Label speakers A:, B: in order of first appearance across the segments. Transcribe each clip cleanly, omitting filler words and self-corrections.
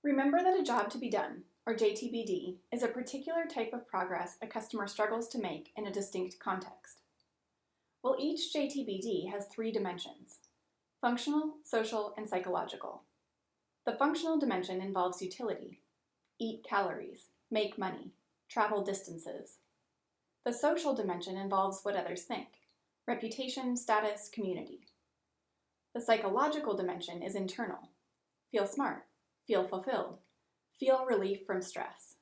A: Remember that a job to be done, or JTBD, is a particular type of progress a customer struggles to make in a distinct context. Well, each JTBD has three dimensions: functional, social, and psychological. The functional dimension involves utility: eat calories, make money, travel distances. The social dimension involves what others think: reputation, status, community. The psychological dimension is internal: feel smart, feel fulfilled, feel relief from stress.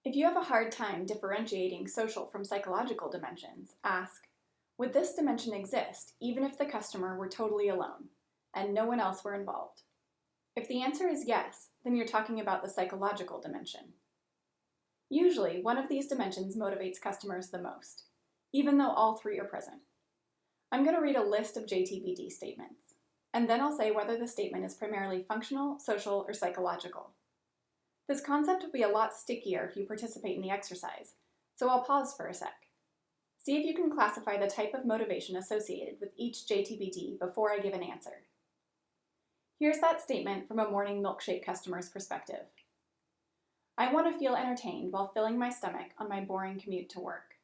A: If you have a hard time differentiating social from psychological dimensions, ask, would this dimension exist even if the customer were totally alone and no one else were involved? If the answer is yes, then you're talking about the psychological dimension. Usually, one of these dimensions motivates customers the most, even though all three are present. I'm going to read a list of JTBD statements, and then I'll say whether the statement is primarily functional, social, or psychological. This concept will be a lot stickier if you participate in the exercise, so I'll pause for a sec. See if you can classify the type of motivation associated with each JTBD before I give an answer. Here's that statement from a morning milkshake customer's perspective. I want to feel entertained while filling my stomach on my boring commute to work.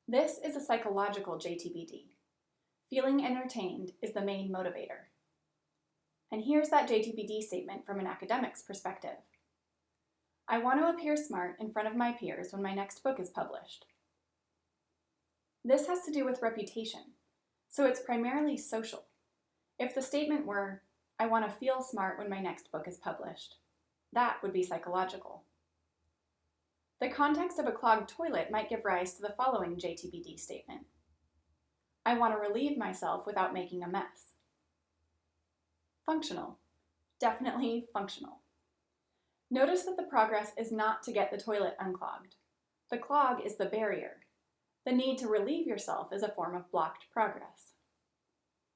A: This is a psychological JTBD. Feeling entertained is the main motivator. And here's that JTBD statement from an academic's perspective. I want to appear smart in front of my peers when my next book is published. This has to do with reputation, so it's primarily social. If the statement were, I want to feel smart when my next book is published, that would be psychological. The context of a clogged toilet might give rise to the following JTBD statement. I want to relieve myself without making a mess. Functional. Definitely functional. Notice that the progress is not to get the toilet unclogged. The clog is the barrier. The need to relieve yourself is a form of blocked progress.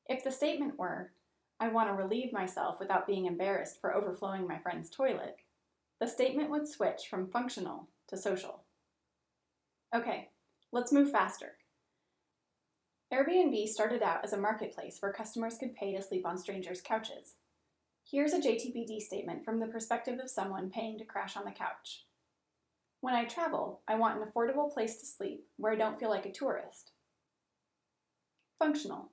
A: If the statement were, I want to relieve myself without being embarrassed for overflowing my friend's toilet, the statement would switch from functional to social. Okay, let's move faster. Airbnb started out as a marketplace where customers could pay to sleep on strangers' couches. Here's a JTBD statement from the perspective of someone paying to crash on the couch. When I travel, I want an affordable place to sleep where I don't feel like a tourist. Functional.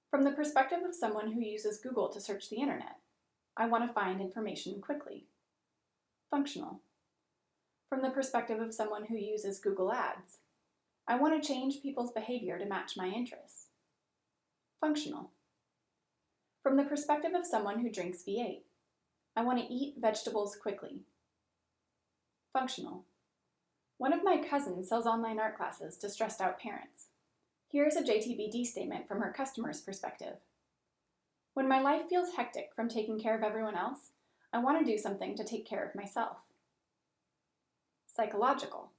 A: From the perspective of someone who uses Google to search the internet, I want to find information quickly. Functional. From the perspective of someone who uses Google Ads, I want to change people's behavior to match my interests. Functional. From the perspective of someone who drinks V8, I want to eat vegetables quickly. Functional. One of my cousins sells online art classes to stressed out parents. Here's a JTBD statement from her customer's perspective. When my life feels hectic from taking care of everyone else, I want to do something to take care of myself. Psychological.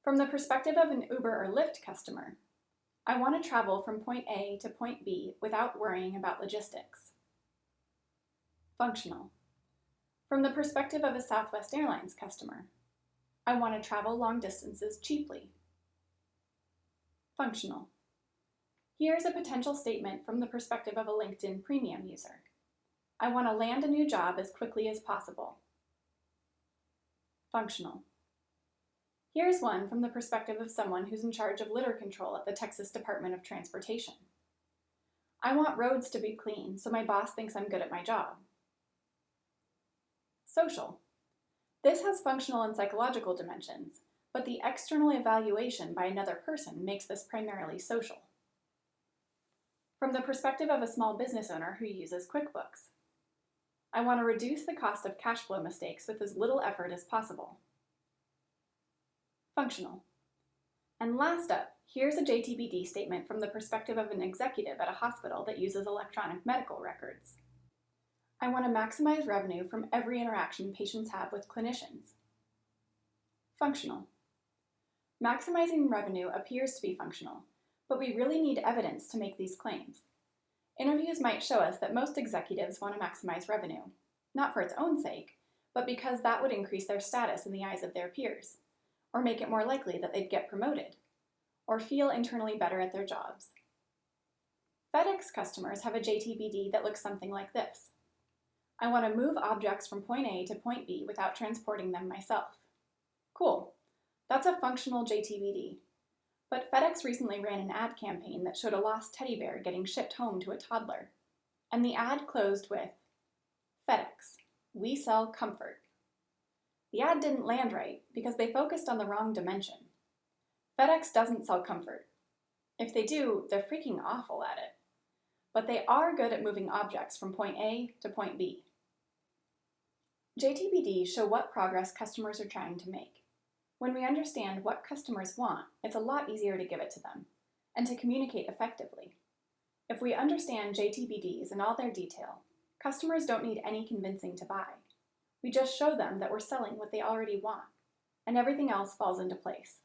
A: From the perspective of an Uber or Lyft customer, I want to travel from point A to point B without worrying about logistics. Functional. From the perspective of a Southwest Airlines customer, I want to travel long distances cheaply. Functional. Here's a potential statement from the perspective of a LinkedIn Premium user. I want to land a new job as quickly as possible. Functional. Here's one from the perspective of someone who's in charge of litter control at the Texas Department of Transportation. I want roads to be clean so my boss thinks I'm good at my job. Social. This has functional and psychological dimensions, but the external evaluation by another person makes this primarily social. From the perspective of a small business owner who uses QuickBooks, I want to reduce the cost of cash flow mistakes with as little effort as possible. Functional. And last up, here's a JTBD statement from the perspective of an executive at a hospital that uses electronic medical records. I want to maximize revenue from every interaction patients have with clinicians. Functional. Maximizing revenue appears to be functional, but we really need evidence to make these claims. Interviews might show us that most executives want to maximize revenue, not for its own sake, but because that would increase their status in the eyes of their peers, or make it more likely that they'd get promoted, or feel internally better at their jobs. FedEx customers have a JTBD that looks something like this. I want to move objects from point A to point B without transporting them myself. Cool. That's a functional JTBD. But FedEx recently ran an ad campaign that showed a lost teddy bear getting shipped home to a toddler. And the ad closed with, FedEx, we sell comfort. The ad didn't land right because they focused on the wrong dimension. FedEx doesn't sell comfort. If they do, they're freaking awful at it. But they are good at moving objects from point A to point B. JTBDs show what progress customers are trying to make. When we understand what customers want, it's a lot easier to give it to them, and to communicate effectively. If we understand JTBDs in all their detail, customers don't need any convincing to buy. We just show them that we're selling what they already want, and everything else falls into place.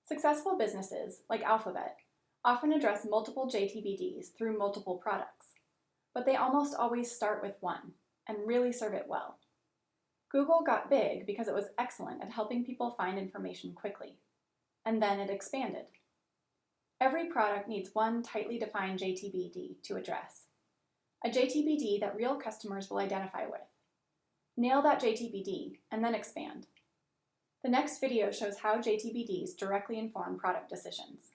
A: Successful businesses, like Alphabet, often address multiple JTBDs through multiple products, but they almost always start with one, and really serve it well. Google got big because it was excellent at helping people find information quickly, and then it expanded. Every product needs one tightly defined JTBD to address, a JTBD that real customers will identify with. Nail that JTBD, and then expand. The next video shows how JTBDs directly inform product decisions.